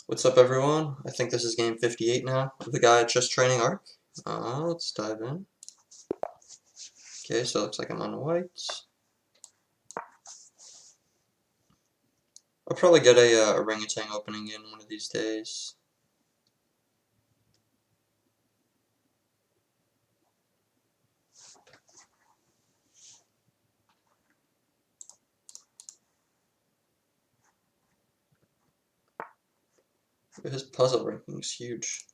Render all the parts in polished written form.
What's up, everyone? I think this is game 58 now of the Gaia Chess Training arc. Let's dive in. Okay, so it looks like I'm on white. I'll probably get a orangutan opening in one of these days. His puzzle ranking is huge.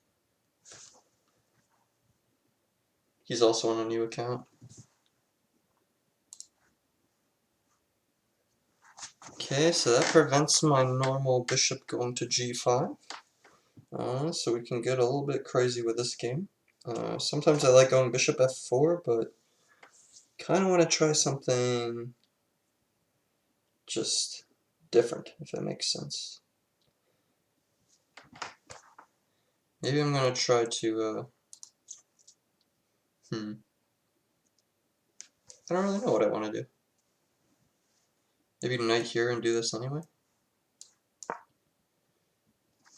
He's also on a new account. Okay, so that prevents my normal bishop going to g5. So we can get a little bit crazy with this game. Sometimes I like going bishop f4, but kind of want to try something just different, if that makes sense. Maybe I'm gonna try to, I don't really know what I want to do. Maybe knight here and do this anyway?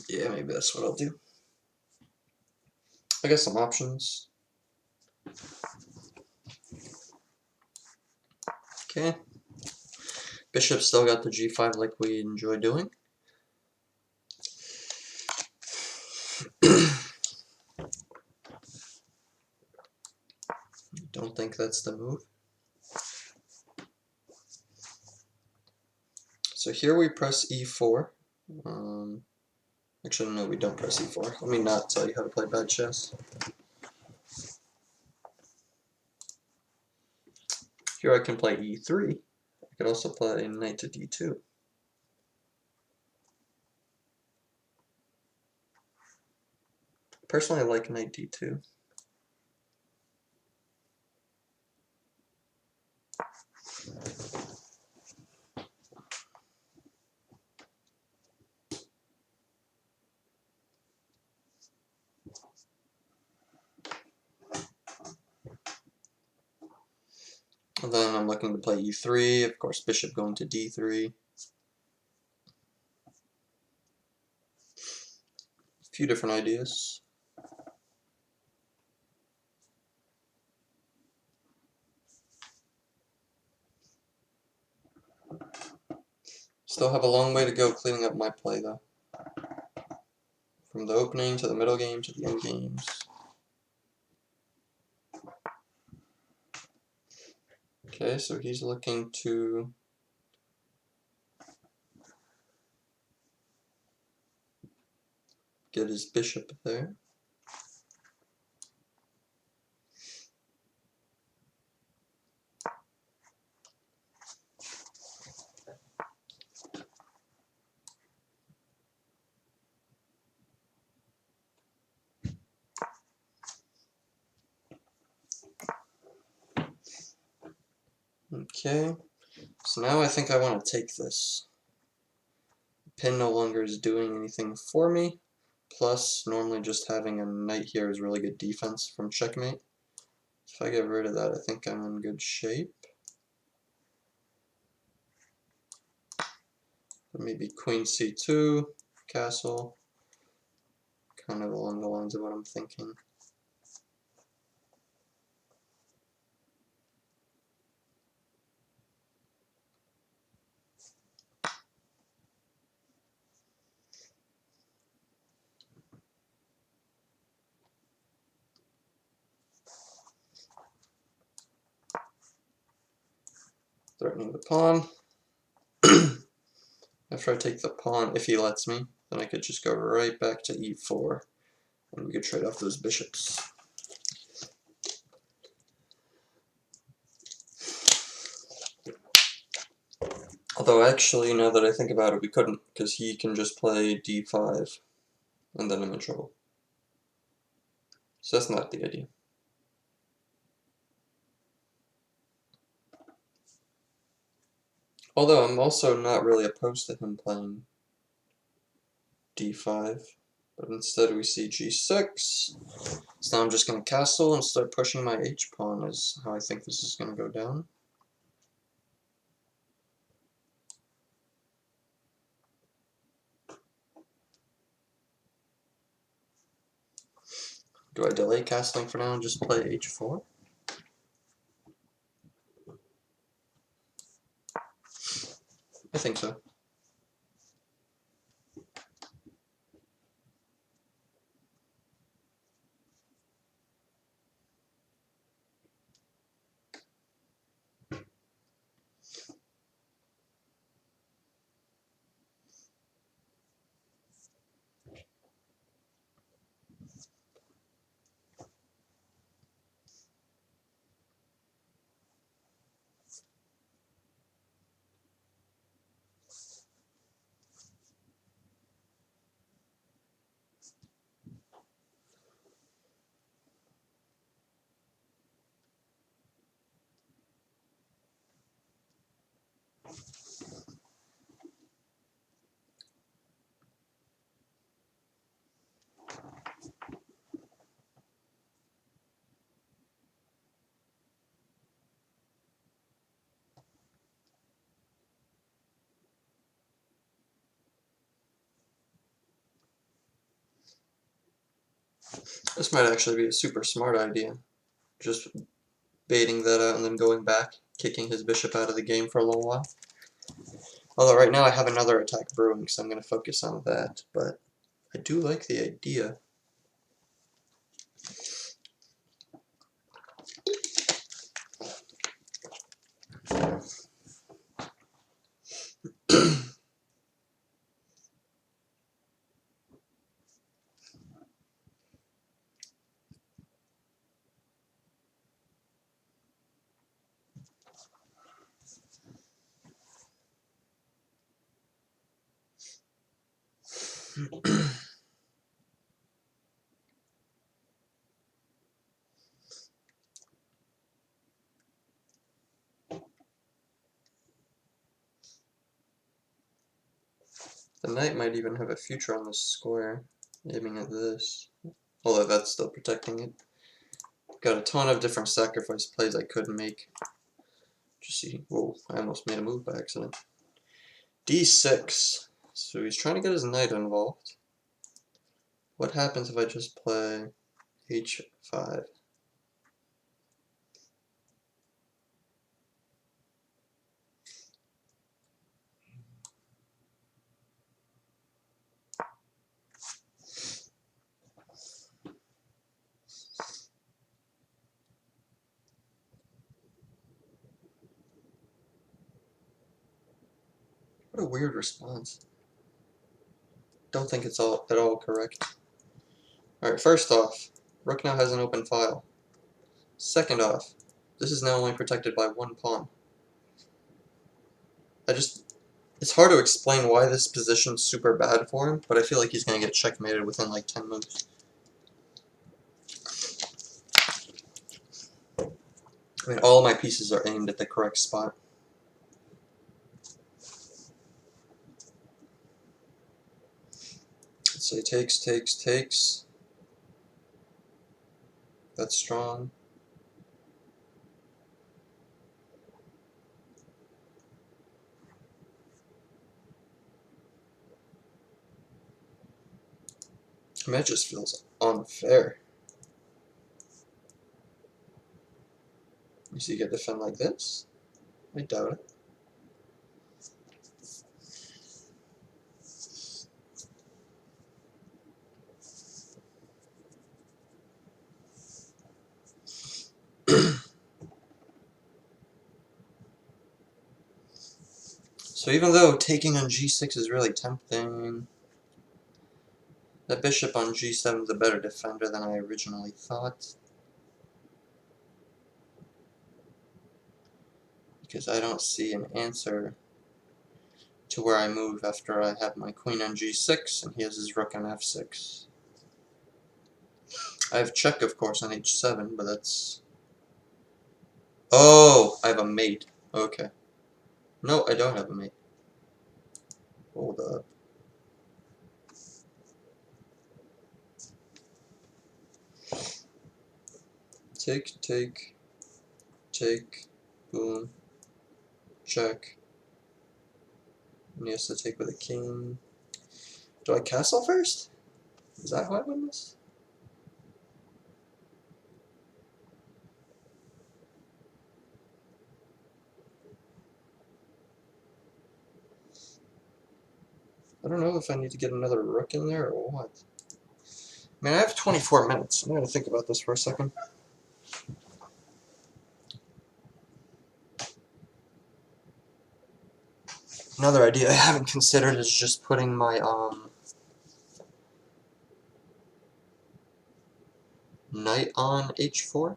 Yeah, maybe that's what I'll do. I got some options. Okay. Bishop still got the g5 like we enjoy doing. Don't think that's the move. So here we press e4. Actually, no, we don't press e4. Let me not tell you how to play bad chess. Here I can play e3. I could also play knight to d2. Personally, I like knight d2. And then I'm looking to play e3, of course bishop going to d3. A few different ideas. Still have a long way to go cleaning up my play though. From the opening to the middle game to the end games. Okay, so he's looking to get his bishop there. Okay, so now I think I want to take this. Pin no longer is doing anything for me, plus normally just having a knight here is really good defense from checkmate. If I get rid of that, I think I'm in good shape. Maybe queen c2, castle, kind of along the lines of what I'm thinking. Threatening the pawn. After I take the pawn, if he lets me, then I could just go right back to e4, and we could trade off those bishops. Although actually, now that I think about it, we couldn't, because he can just play d5, and then I'm in trouble. So that's not the idea. Although I'm also not really opposed to him playing d5, but instead we see g6. So now I'm just going to castle and start pushing my h-pawn is how I think this is going to go down. Do I delay castling for now and just play h4? I think so. This might actually be a super smart idea. Just baiting that out and then going back, kicking his bishop out of the game for a little while. Although right now I have another attack brewing, so I'm going to focus on that, but I do like the idea. The knight might even have a future on this square, aiming at this, although that's still protecting it. Got a ton of different sacrifice plays I could make. Just see, whoa, I almost made a move by accident. D6, so he's trying to get his knight involved. What happens if I just play H5? What a weird response. Don't think it's all at all correct. Alright, first off, Rook now has an open file. Second off, this is now only protected by one pawn. It's hard to explain why this position's super bad for him, but I feel like he's going to get checkmated within like 10 moves. I mean, all my pieces are aimed at the correct spot. Let's say takes, takes, takes. That's strong. I mean, it just feels unfair. You see, you get defend like this? I doubt it. So even though taking on g6 is really tempting, the bishop on g7 is a better defender than I originally thought. Because I don't see an answer to where I move after I have my queen on g6 and he has his rook on f6. I have check, of course, on h7, but that's... Oh, I have a mate. Okay. No, I don't have a mate. Hold up. Take, take, take, boom, check. And he has to take with a king. Do I castle first? Is that how I win this? I don't know if I need to get another rook in there or what. I mean, I have 24 minutes. I'm going to think about this for a second. Another idea I haven't considered is just putting my knight on h4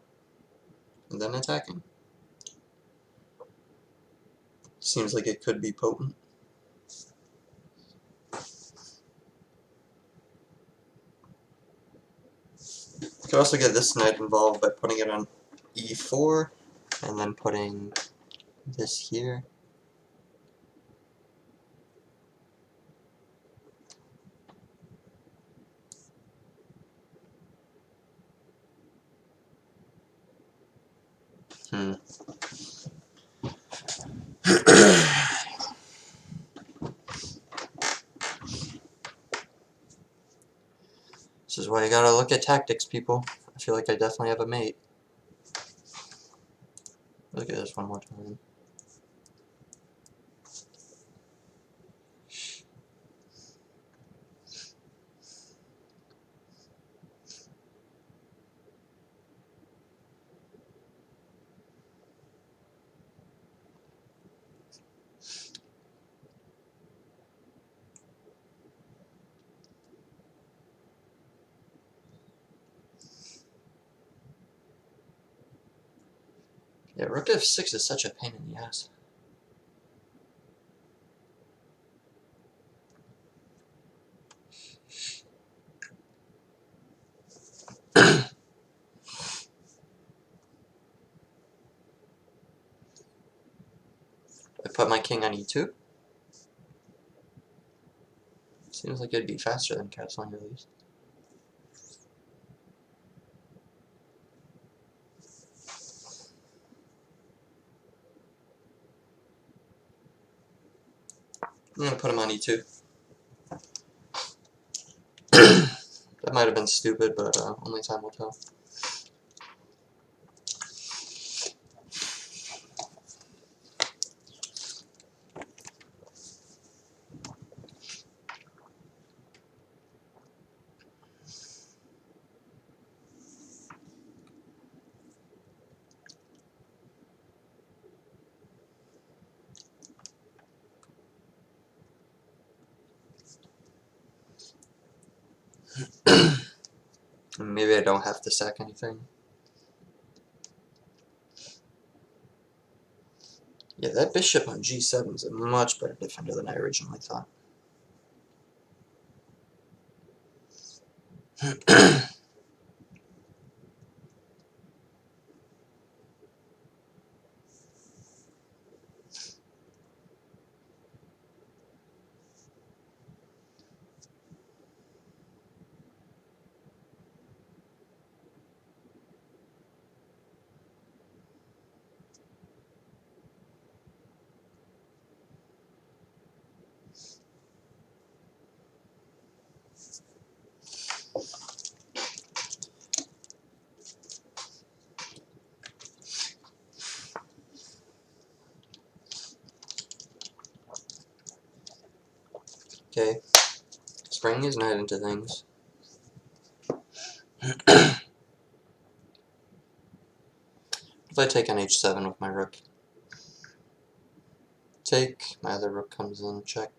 and then attacking. Seems like it could be potent. Could also get this knight involved by putting it on e4 and then putting this here. This is why you gotta look at tactics, people. I feel like I definitely have a mate. Look at this one more time. Yeah, rook f6 is such a pain in the ass. I put my king on e2. Seems like it'd be faster than castling at least. I'm gonna put him on e2. That might have been stupid, but only time will tell. Maybe I don't have to sack anything. Yeah, that bishop on g7 is a much better defender than I originally thought. Okay, spring his knight into things. If I take on h7 with my rook. Take, my other rook comes in, check.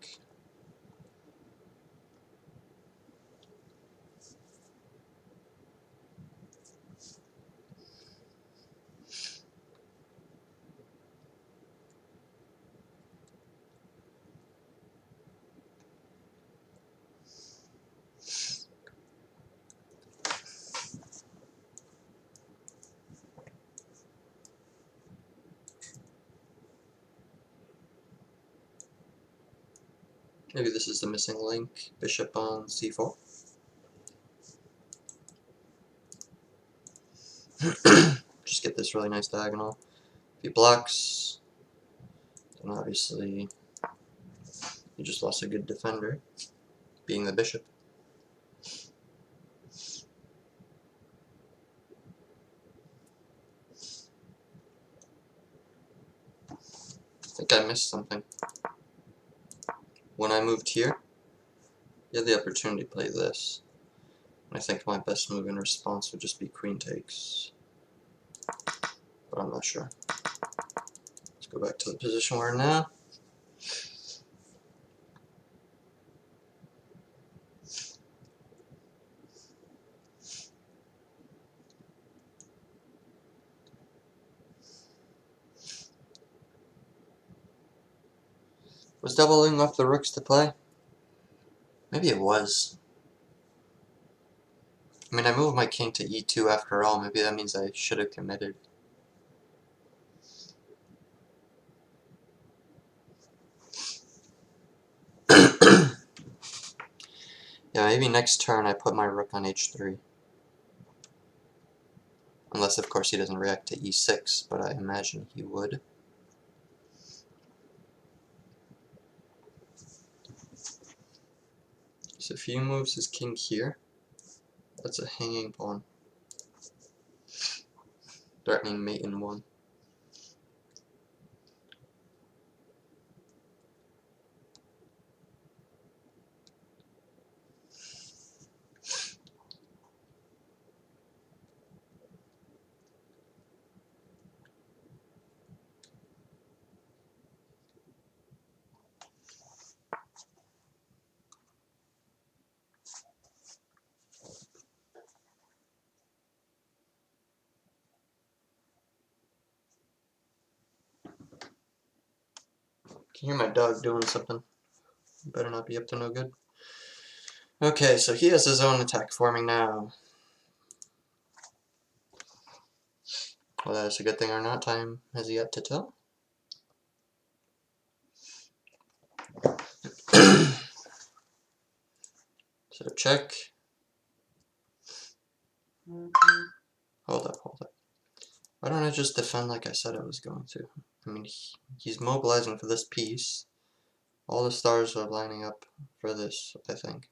Maybe this is the missing link. Bishop on c4. Just get this really nice diagonal. If he blocks, then obviously he just lost a good defender, being the bishop. I think I missed something. When I moved here, You had the opportunity to play this. I think my best move in response would just be queen takes, but I'm not sure. Let's go back to the position we're in now. Was doubling up the rooks to play? Maybe it was. I mean, I moved my king to e2 after all. Maybe that means I should have committed. Yeah, maybe next turn I put my rook on h3. Unless, of course, he doesn't react to e6, but I imagine he would. So if he moves his king here, that's a hanging pawn. Threatening mate in 1. Can hear my dog doing something. Better not be up to no good. Okay, so he has his own attack forming now. Whether that's a good thing or not, time has yet to tell. So check. Hold up. Why don't I just defend like I said I was going to? I mean, he's mobilizing for this piece. All the stars are lining up for this, I think.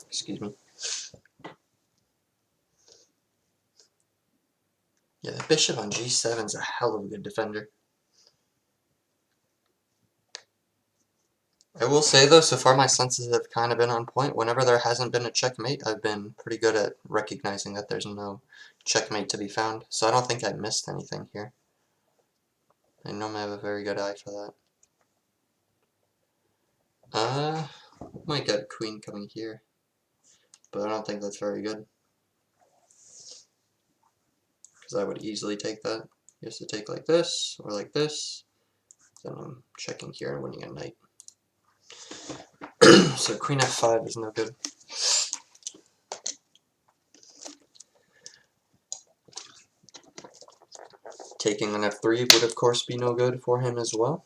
Excuse me. Yeah, the bishop on g7 is a hell of a good defender. I will say though, so far my senses have kind of been on point. Whenever there hasn't been a checkmate, I've been pretty good at recognizing that there's no checkmate to be found. So I don't think I missed anything here. I normally have a very good eye for that. Might get queen coming here, but I don't think that's very good. Because I would easily take that. He has to take like this, or like this. Then I'm checking here and winning a knight. So queen f5 is no good. Taking on f3 would of course be no good for him as well.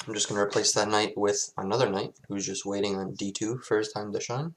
I'm just going to replace that knight with another knight who's just waiting on d2 for his time to shine.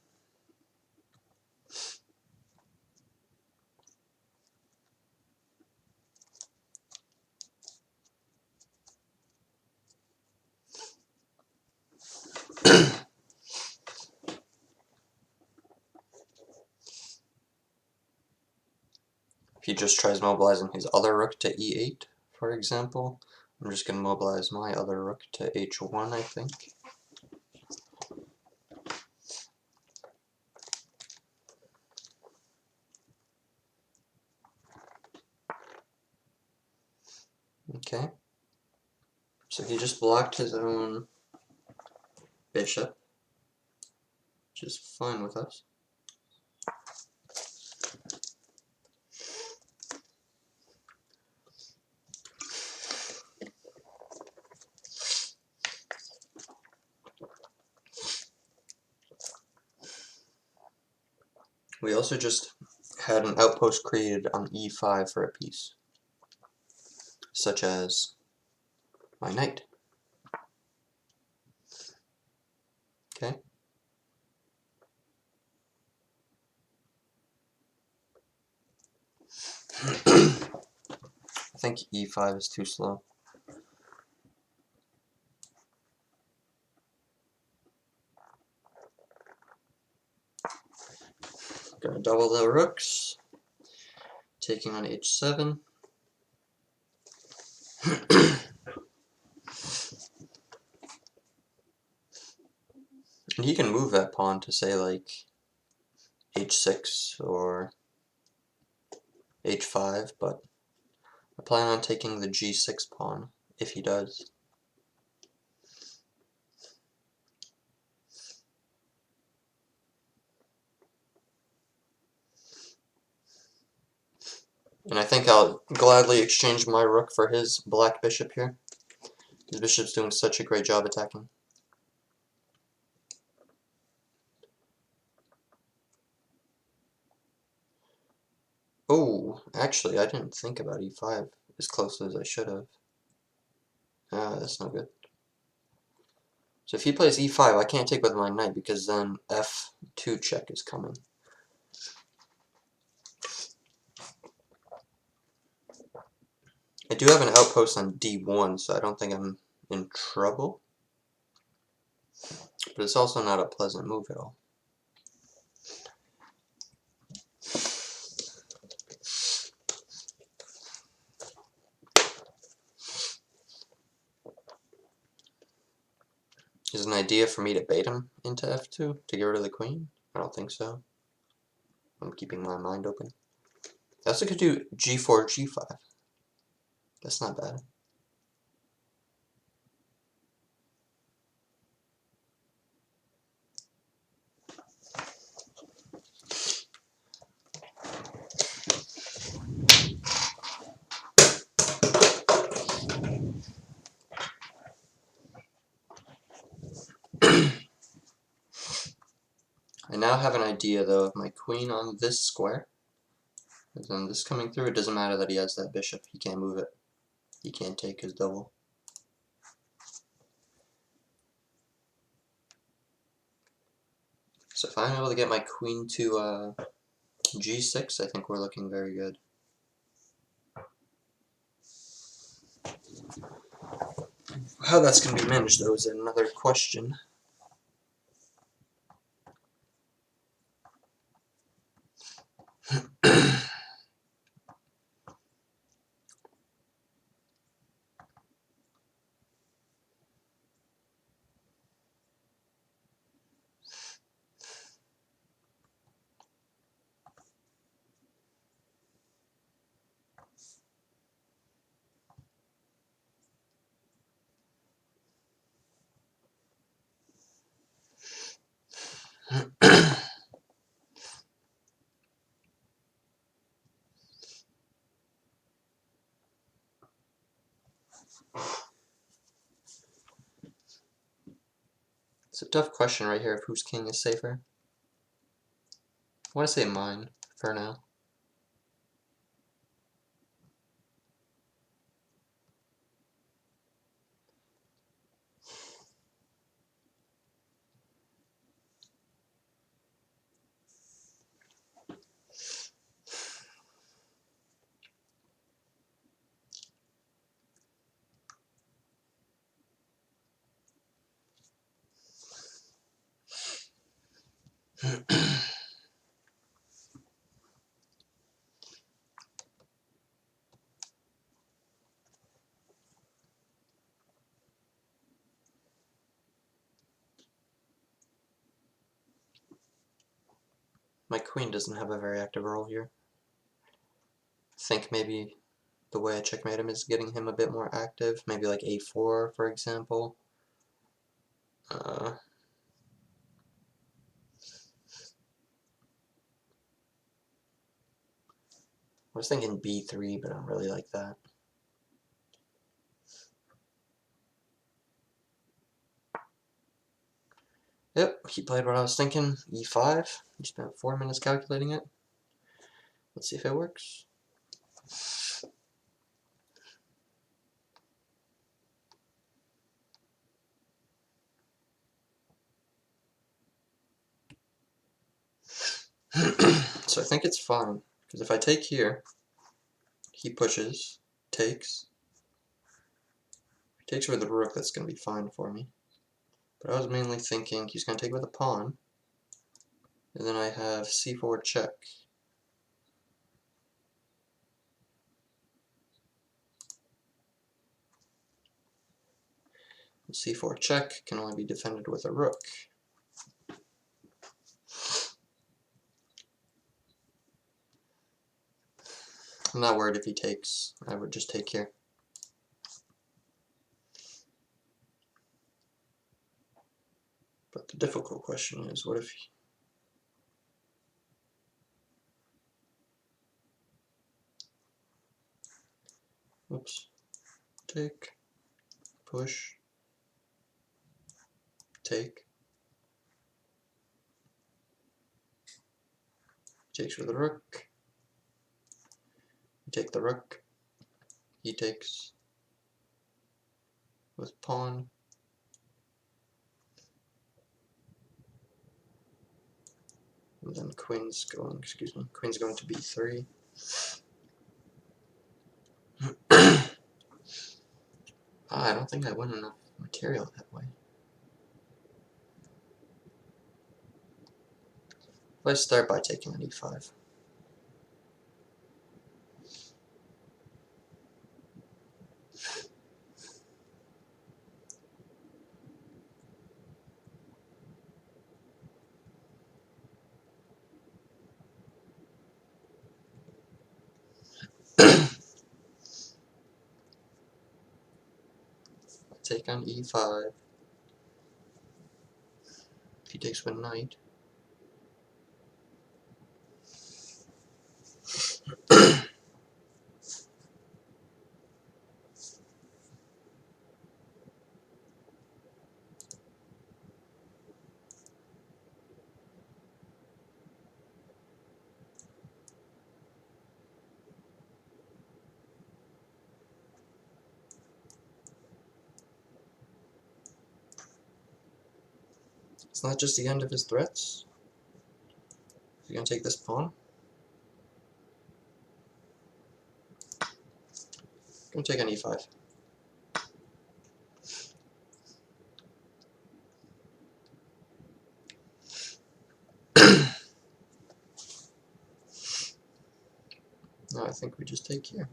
If he just tries mobilizing his other rook to e8, for example, I'm just going to mobilize my other rook to h1, I think. Okay. So he just blocked his own bishop, which is fine with us. We also just had an outpost created on e5 for a piece, such as my knight. Okay. I think e5 is too slow. Gonna double the rooks, taking on h7. And he can move that pawn to say like h6 or h5, but I plan on taking the g6 pawn if he does. And I think I'll gladly exchange my rook for his black bishop here. His bishop's doing such a great job attacking. Oh, actually, I didn't think about e5 as closely as I should have. Ah, that's no good. So if he plays e5, I can't take with my knight because then f2 check is coming. I do have an outpost on d1, so I don't think I'm in trouble. But it's also not a pleasant move at all. Is an idea for me to bait him into f2 to get rid of the queen? I don't think so. I'm keeping my mind open. I also could do g4, g5. That's not bad. I now have an idea, though, of my queen on this square. And then this coming through, it doesn't matter that he has that bishop. He can't move it. He can't take his double. So if I'm able to get my queen to g6, I think we're looking very good. How that's going to be managed, though, is another question. It's a tough question right here of whose king is safer. I want to say mine, for now. My queen doesn't have a very active role here. I think maybe the way I checkmate him is getting him a bit more active. Maybe like a4, for example. I was thinking b3, but I don't really like that. Yep, he played what I was thinking, e5. He spent 4 minutes calculating it. Let's see if it works. So I think it's fine, because if I take here, he pushes, takes. If he takes with the rook, that's going to be fine for me. But I was mainly thinking he's going to take with a pawn, and then I have c4 check. c4 check can only be defended with a rook. I'm not worried if he takes. I would just take here. But the difficult question is, what if he... Oops. Take. Push. Take. Takes with the rook. You take the rook. He takes with pawn. And then queen's going to b3. I don't think I win enough material that way. Let's start by taking an e5. Take on e5. He takes with knight. It's not just the end of his threats. He's gonna take this pawn. Gonna take on e5. Now I think we just take here.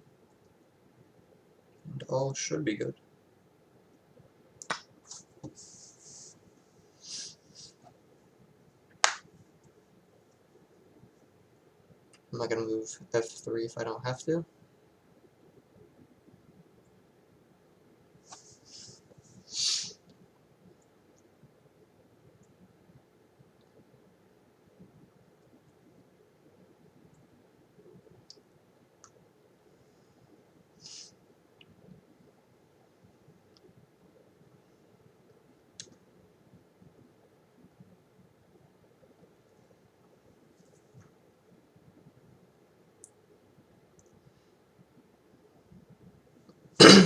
And all should be good. I'm not gonna move f3 if I don't have to.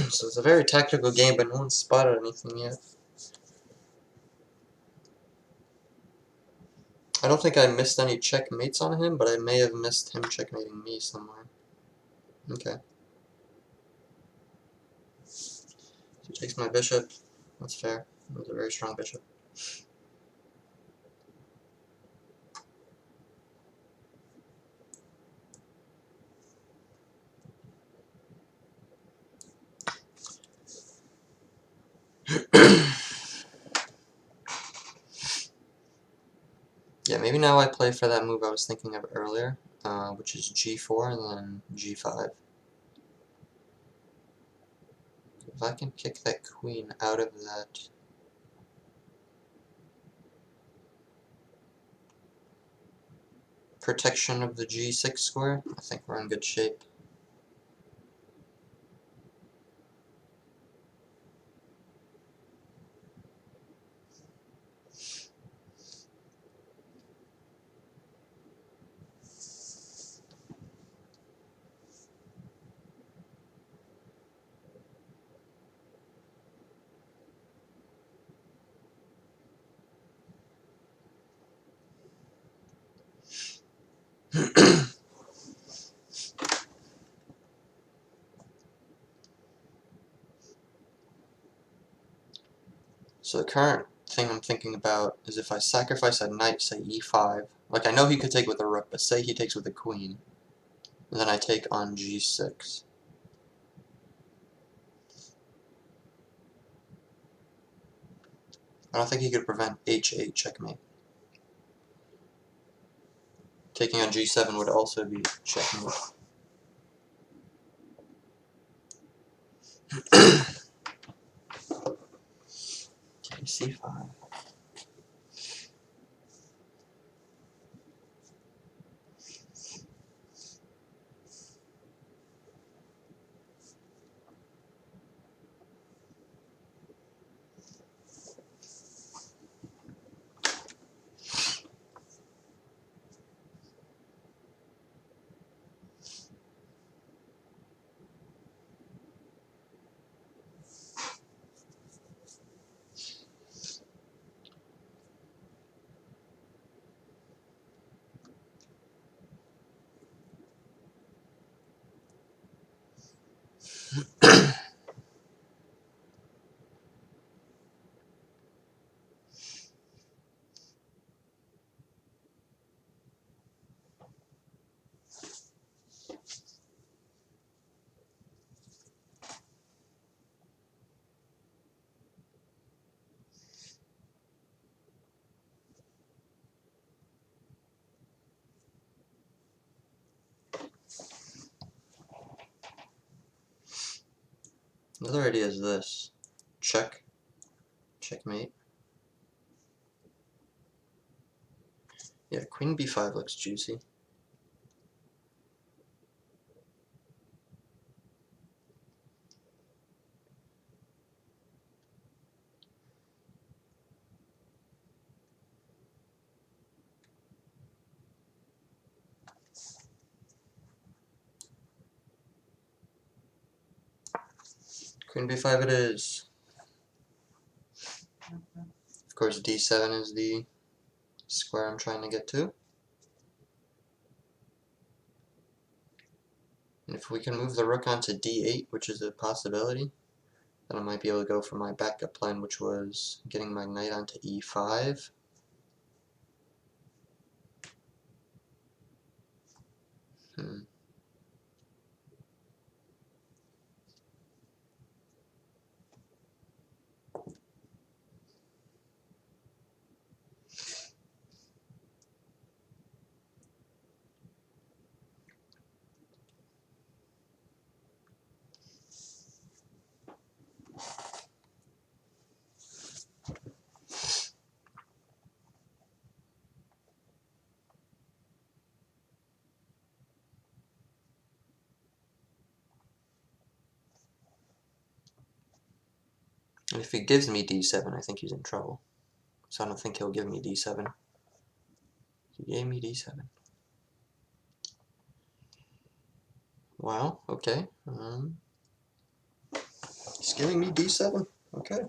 So it's a very tactical game, but no one's spotted anything yet. I don't think I missed any checkmates on him, but I may have missed him checkmating me somewhere. Okay. So he takes my bishop. That's fair. It was a very strong bishop. Yeah, maybe now I play for that move I was thinking of earlier, which is g4 and then g5. If I can kick that queen out of that protection of the g6 square, I think we're in good shape. So the current thing I'm thinking about is if I sacrifice a knight, say e5, like I know he could take with a rook, but say he takes with a queen, and then I take on g6. I don't think he could prevent h8 checkmate. Taking on g7 would also be checkmate. c5. Another idea is this. Check. Checkmate. Yeah, queen b5 looks juicy. Queen b5 it is. Of course, d7 is the square I'm trying to get to. And if we can move the rook onto d8, which is a possibility, then I might be able to go for my backup plan, which was getting my knight onto e5. And if he gives me d7, I think he's in trouble. So I don't think he'll give me d7. He gave me d7. Wow, okay. He's giving me d7. Okay.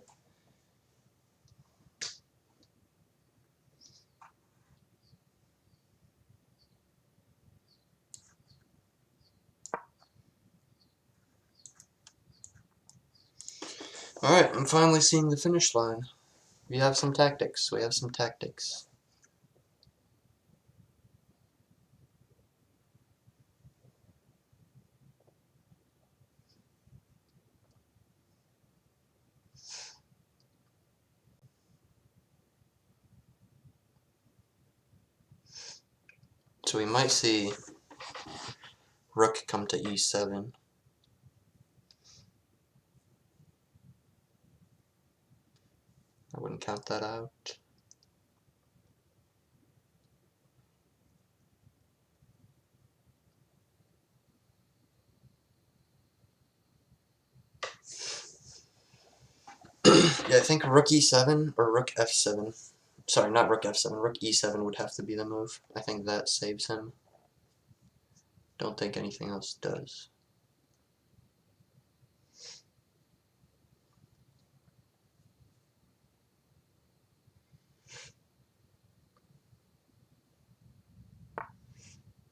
Alright, I'm finally seeing the finish line. We have some tactics. We have some tactics. So we might see rook come to e7. I wouldn't count that out. Yeah, I think rook e7 or rook f7. Sorry, not rook f7. Rook e7 would have to be the move. I think that saves him. Don't think anything else does.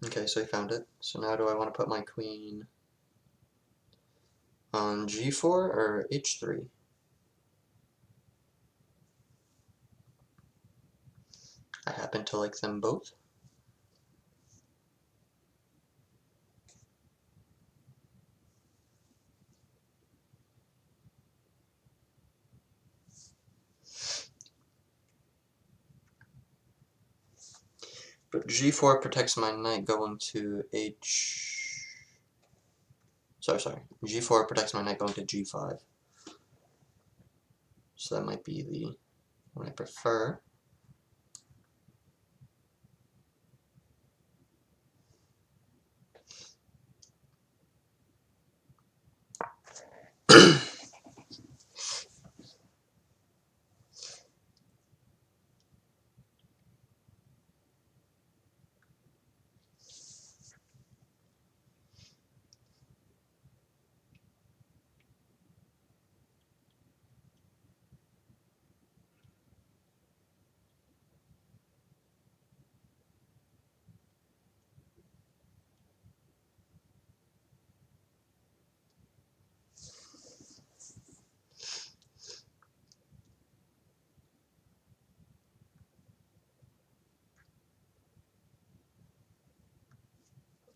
Okay, so I found it. So now do I want to put my queen on g4 or h3? I happen to like them both. But g4 protects my knight going to h... Sorry. g4 protects my knight going to g5. So that might be the one I prefer.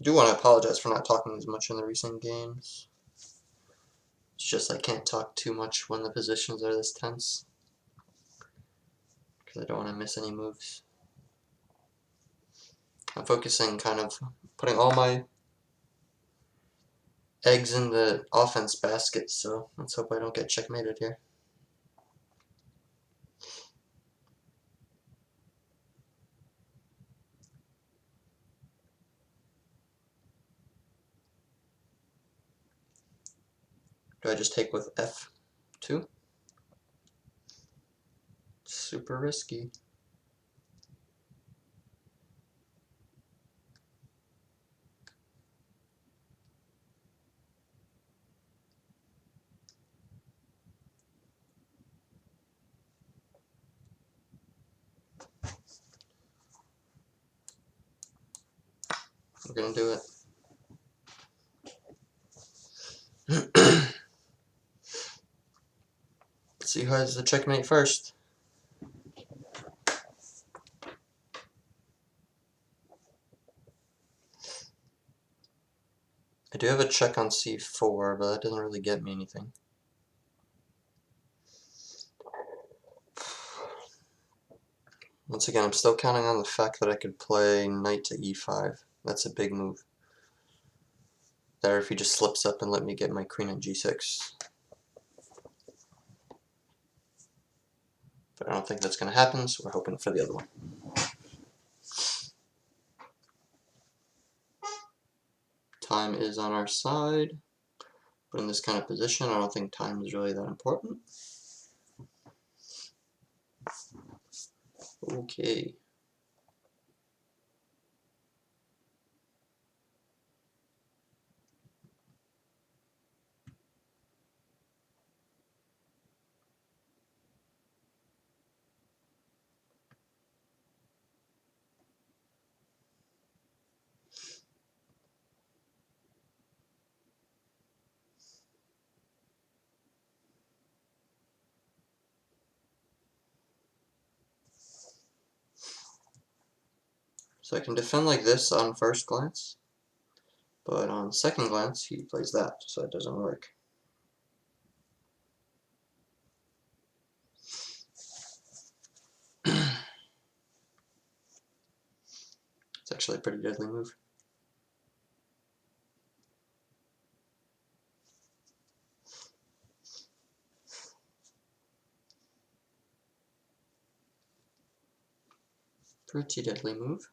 I do want to apologize for not talking as much in the recent games. It's just I can't talk too much when the positions are this tense, because I don't want to miss any moves. I'm focusing kind of putting all my eggs in the offense basket, so let's hope I don't get checkmated here. Do I just take with f2? Super risky. I'm gonna do it. Let's see who has the checkmate first. I do have a check on c4, but that doesn't really get me anything. Once again, I'm still counting on the fact that I could play knight to e5. That's a big move. Better if he just slips up and let me get my queen at g6. But I don't think that's going to happen, so we're hoping for the other one. Time is on our side, but in this kind of position, I don't think time is really that important. Okay. So I can defend like this on first glance, but on second glance he plays that, so it doesn't work. It's actually a pretty deadly move. Pretty deadly move.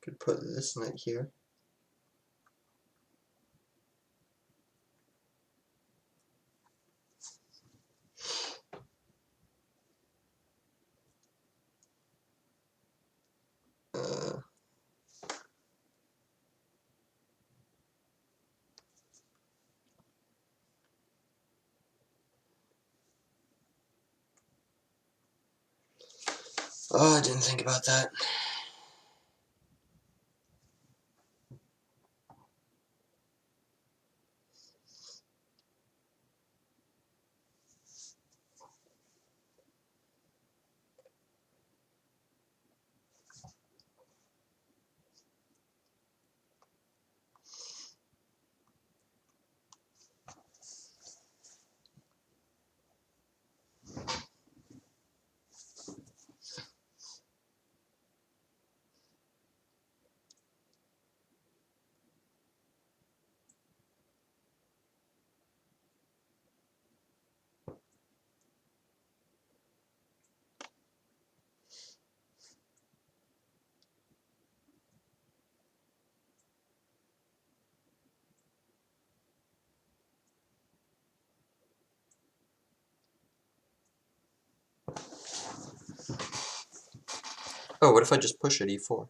Could put this knight here. Oh, I didn't think about that. Oh, what if I just push it e4?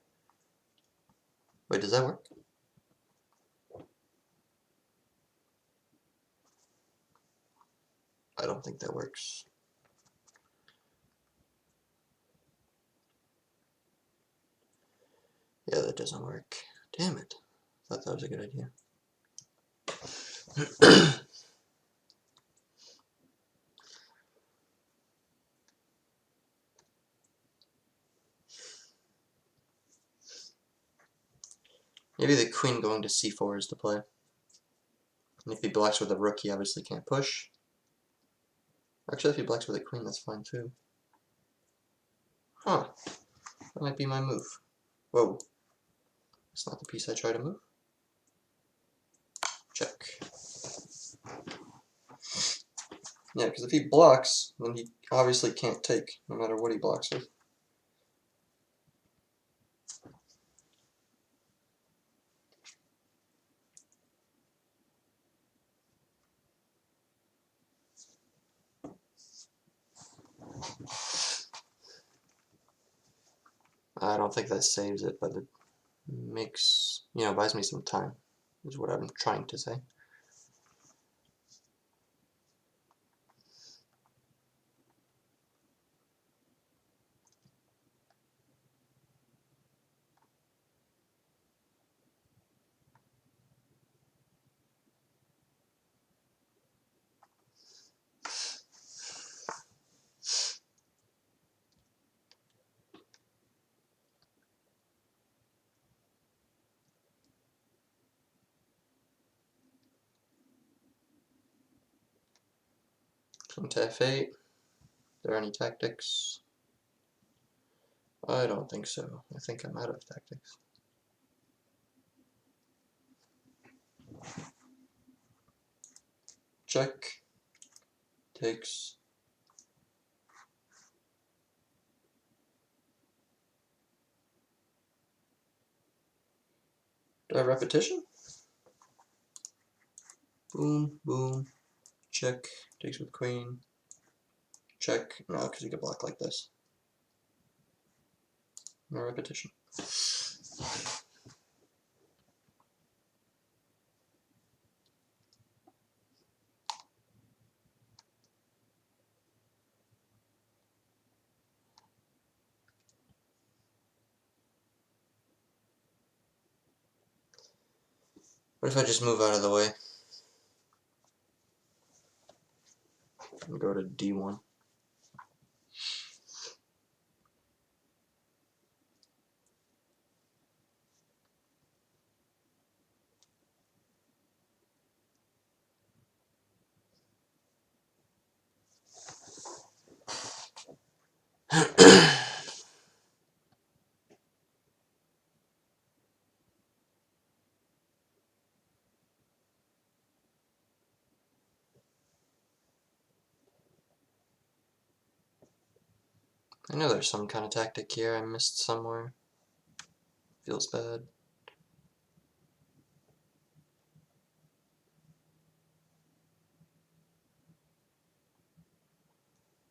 Wait, does that work? I don't think that works. Yeah, that doesn't work. Damn it. I thought that was a good idea. Maybe the queen going to c4 is the play. And if he blocks with a rook, he obviously can't push. Actually, if he blocks with a queen, that's fine too. Huh. That might be my move. Whoa. It's not the piece I try to move. Check. Yeah, because if he blocks, then he obviously can't take, no matter what he blocks with. I don't think that saves it, but it makes, buys me some time, is what I'm trying to say. King to f8. Are there any tactics? I don't think so. I think I'm out of tactics. Check. Takes. Do I have repetition? Boom, boom. Check. Takes with queen. Check. No, because you can block like this. No repetition. What if I just move out of the way? And go to d1. I know there's some kind of tactic here I missed somewhere. Feels bad.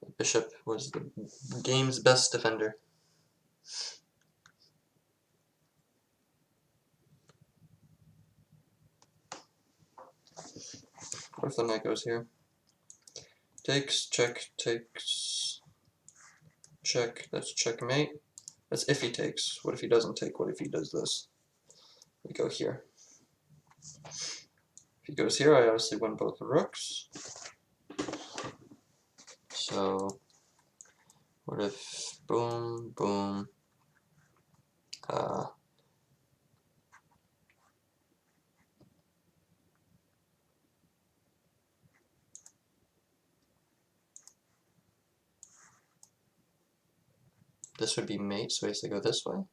The bishop was the game's best defender. What if the knight goes here? Takes, check, takes, check. That's checkmate. That's if he takes. What if he doesn't take? What if he does this? We go here. If he goes here, I obviously win both the rooks. So, what if boom, boom, this would be mate, so he has to go this way.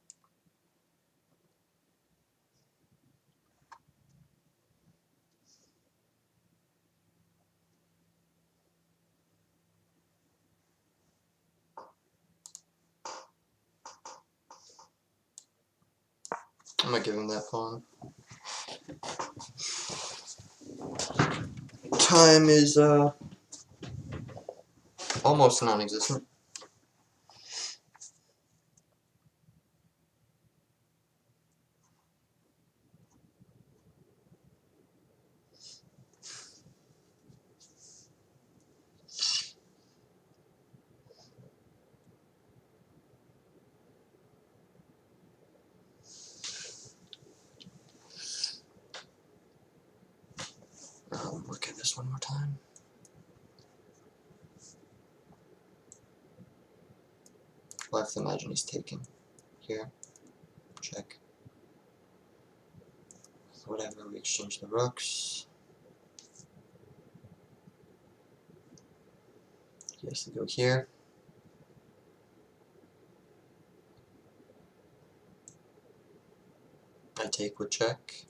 I'm gonna give him that pawn. Time is almost non-existent. one more time. Well, I have to imagine he's taking. Here. Check. Whatever, we exchange the rooks. He has to go here. I take with check.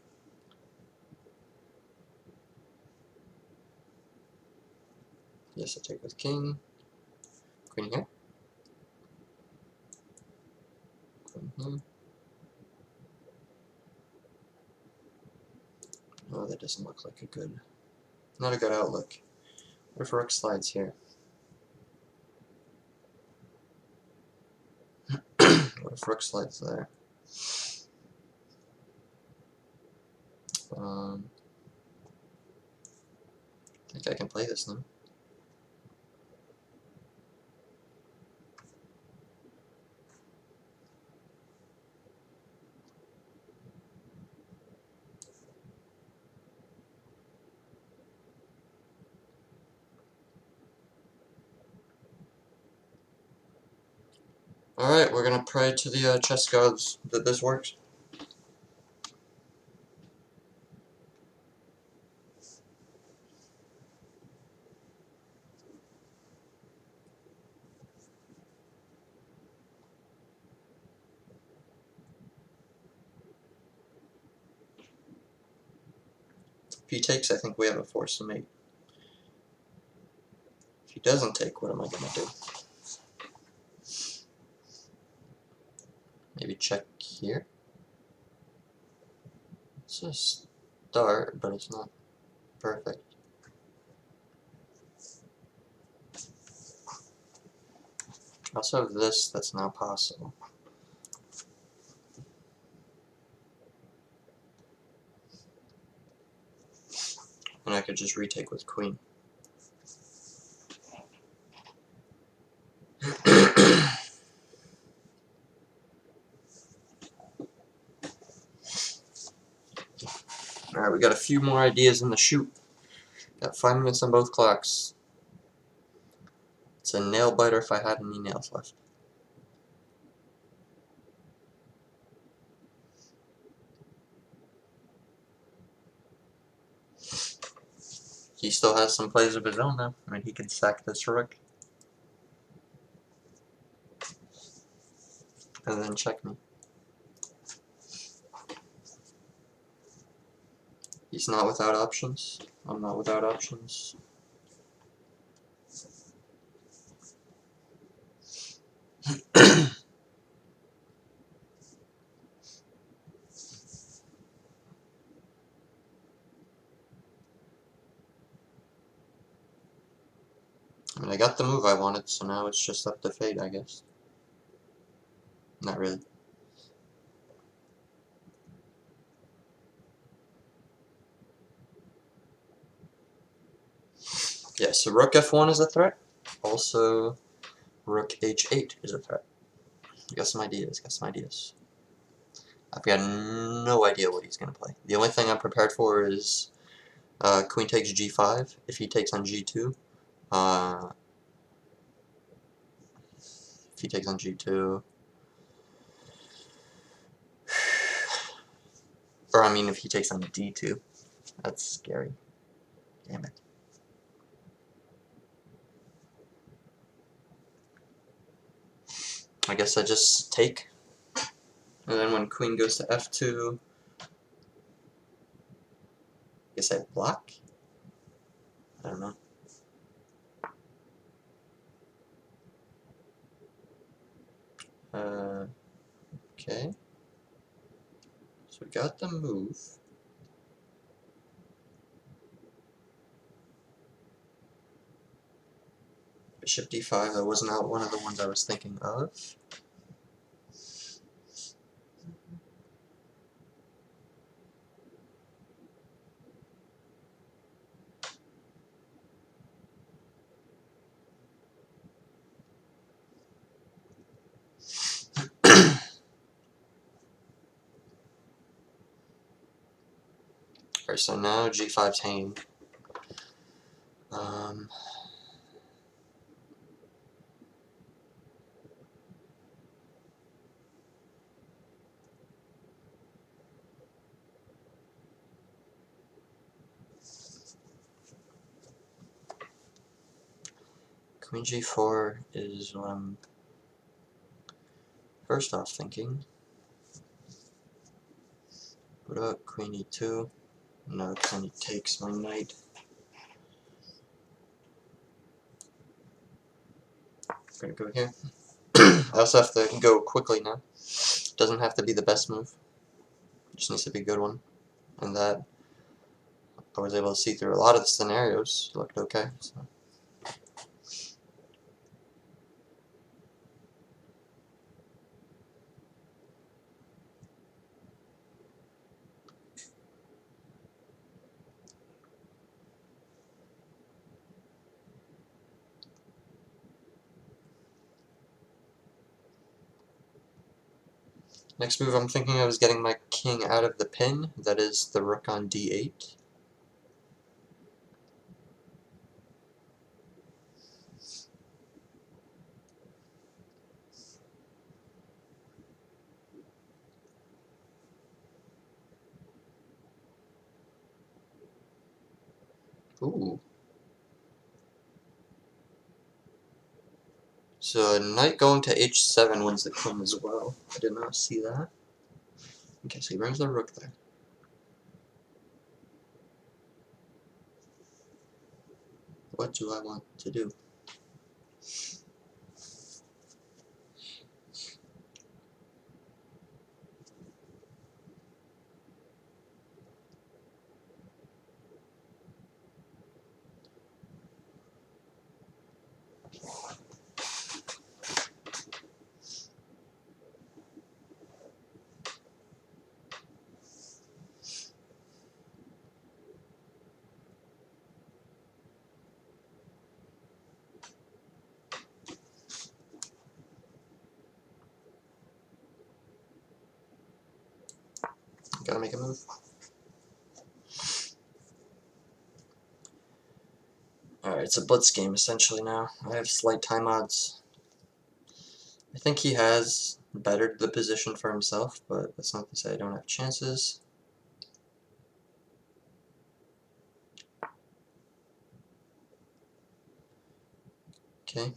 Yes, I take with king. Queen here. Queen here. Oh, that doesn't look like a good... Not a good outlook. What if rook slides here? What if rook slides there? I think I can play this now. Alright, we're gonna pray to the chess gods that this works. If he takes, I think we have a force mate. If he doesn't take, what am I gonna do? Maybe check here? It's a start, but it's not perfect. I also have this that's now possible. And I could just retake with queen. Alright, we got a few more ideas in the chute. Got 5 minutes on both clocks. It's a nail biter if I had any nails left. He still has some plays of his own though. I mean, he can sack this rook. And then check me. He's not without options. I'm not without options. I mean, I got the move I wanted, so now it's just up to fate, I guess. Not really. Yeah, so rook f1 is a threat. Also, rook h8 is a threat. Got some ideas, got some ideas. I've got no idea what he's going to play. The only thing I'm prepared for is queen takes g5. If he takes on g2, if he takes on g2, or I mean if he takes on d2, that's scary. Damn it. I guess I just take, and then when queen goes to f2, I guess I block? I don't know. Okay. So we got the move. Bishop d5, that was not one of the ones I was thinking of. Alright, so now g5's hanging. Um, Queen G4 is what I'm first off thinking. What about Queen E2? No, because then he takes my knight. I'm gonna go here. I also have to go quickly now. Doesn't have to be the best move. Just needs to be a good one. And that I was able to see through a lot of the scenarios. Looked okay. So. Next move I'm thinking of is getting my king out of the pin. That is the rook on D8. Ooh. So knight going to H7 wins the queen as well. I did not see that. Okay, so he brings the rook there. What do I want to do? Gotta make a move. Alright, it's a blitz game essentially now. I have slight time odds. I think he has bettered the position for himself, but that's not to say I don't have chances. Okay.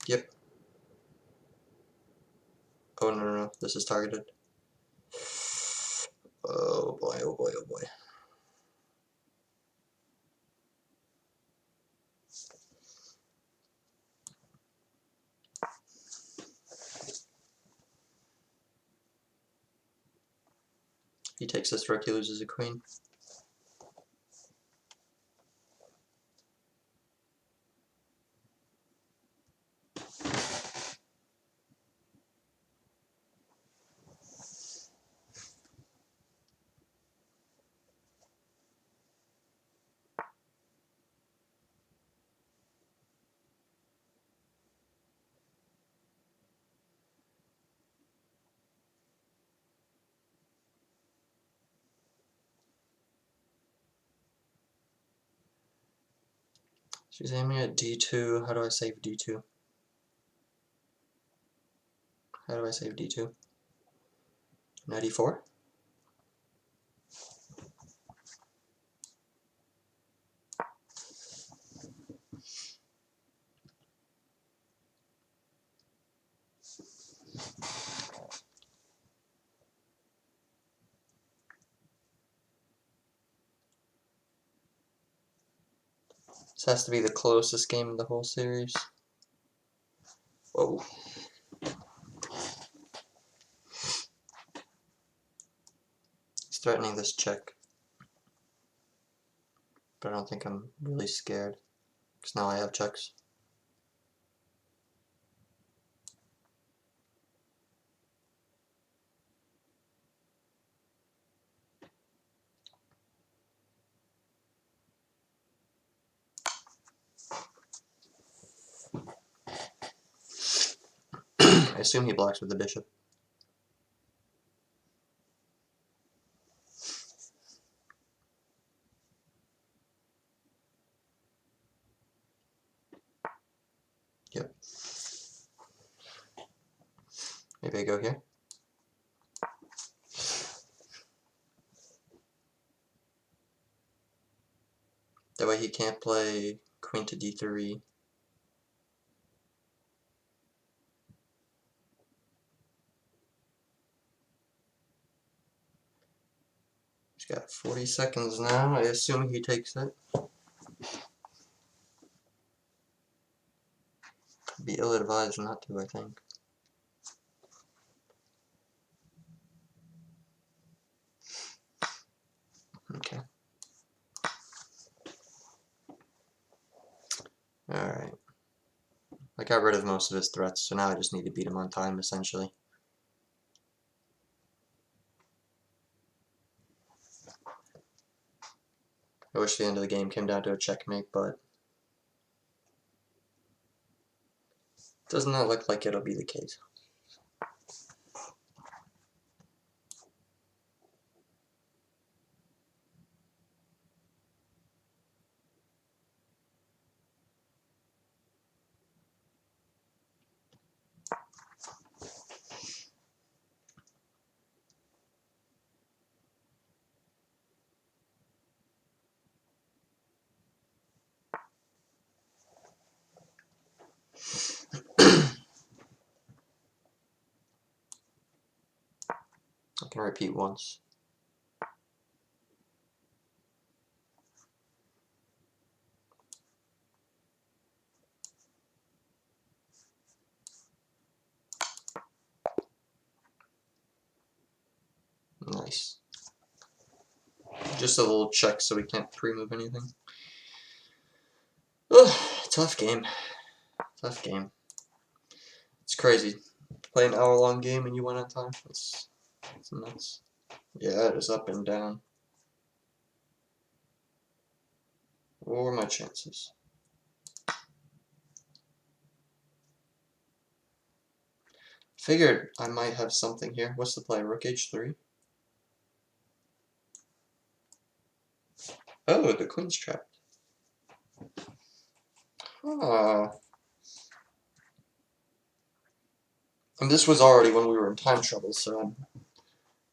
Yep. Oh no, no, no. This is targeted. Oh boy, oh boy, oh boy. He takes this rook, he loses a queen. She's aiming at D2. How do I save D2? How do I save D2? Knight E4? This has to be the closest game in the whole series. Whoa. He's threatening this check. But I don't think I'm really scared. Because now I have checks. I assume he blocks with the bishop. Yep. Maybe I go here. That way he can't play queen to d3. He's got 40 seconds now. I assume he takes it. Be ill-advised not to, I think. Okay. Alright. I got rid of most of his threats, so now I just need to beat him on time, essentially. I wish the end of the game came down to a checkmate, but does not look like it'll be the case. I can repeat once. Nice. Just a little check so we can't pre-move anything. Ugh, tough game. Tough game. It's crazy. Play an hour-long game and you win on time. It's nuts. Yeah, it is up and down. What were my chances? Figured I might have something here. What's the play? Rook h3? Oh, the queen's trapped. Ah. And this was already when we were in time trouble, so I'm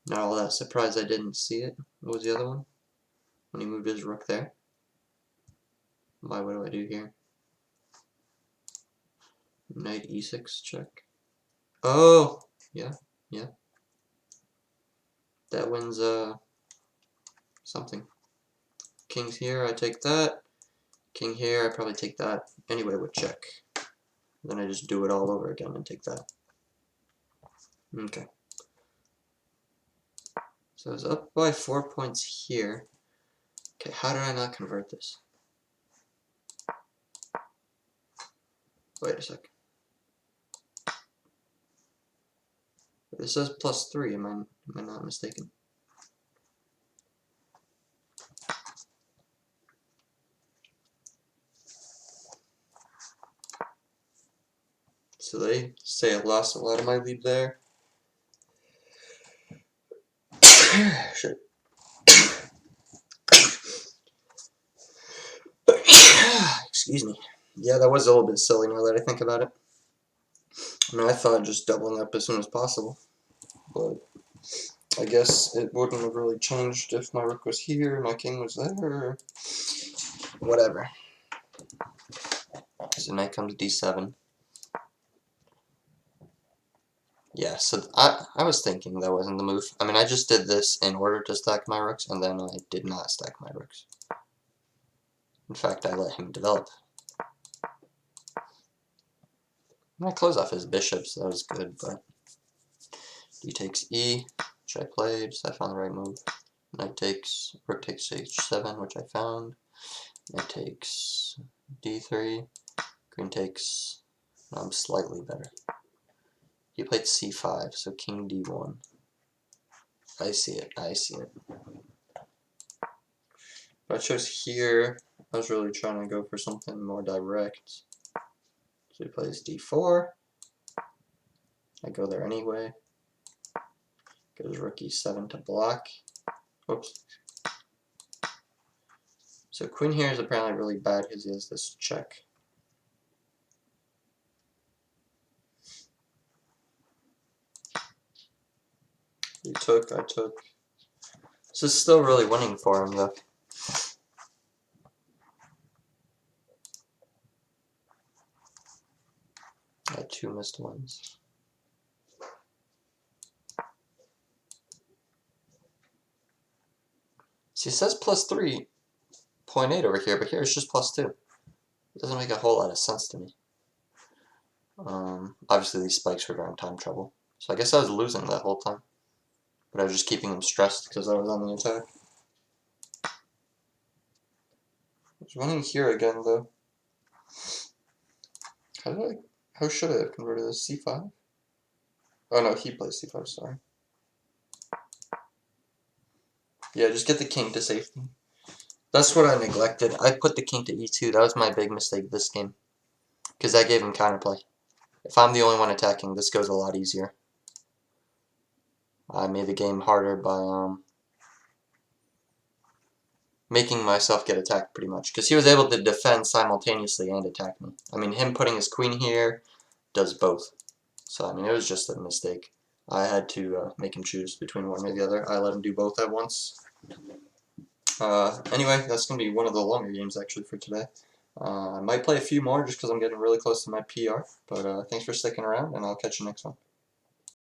not all that surprised I didn't see it. What was the other one? When he moved his rook there? Why, what do I do here? Knight e6 check. Oh! Yeah, yeah. That wins, something. King's here, I take that. King here, I probably take that. Anyway, with check. Then I just do it all over again and take that. Okay. So I was up by 4 points here. Okay, how did I not convert this? Wait a sec. It says +3, am I not mistaken? So they say I lost a lot of my lead there. Shit. Excuse me. Yeah, that was a little bit silly now that I think about it. I mean, I thought just doubling up as soon as possible, but I guess it wouldn't have really changed if my rook was here, my king was there, or whatever. So knight comes d7. Yeah, so I was thinking that wasn't the move. I mean, I just did this in order to stack my rooks, and then I did not stack my rooks. In fact, I let him develop. I close off his bishop, so that was good, but d takes e, which I played, so I found the right move. Knight takes, rook takes h7, which I found. Knight takes d3, queen takes, no, I'm slightly better. He played c5, so king d1. I see it, I see it. If I chose here, I was really trying to go for something more direct. So he plays d4. I go there anyway. Goes rook e7 to block. Whoops. So queen here is apparently really bad because he has this check. He took, I took. This is still really winning for him, though. I had 2 missed ones. See, it says plus 3.8 over here, but here it's just plus 2. It doesn't make a whole lot of sense to me. Obviously these spikes were during time trouble. So I guess I was losing that whole time. But I was just keeping him stressed because I was on the attack. I was winning here again, though. How should I have converted this? C5? Oh no, he plays C5, sorry. Yeah, just get the king to safety. That's what I neglected. I put the king to E2. That was my big mistake this game. Because that gave him counterplay. If I'm the only one attacking, this goes a lot easier. I made the game harder by making myself get attacked pretty much. Because he was able to defend simultaneously and attack me. I mean, him putting his queen here does both. So, I mean, it was just a mistake. I had to make him choose between one or the other. I let him do both at once. Anyway, that's going to be one of the longer games, actually, for today. I might play a few more just because I'm getting really close to my PR. But thanks for sticking around, and I'll catch you next one.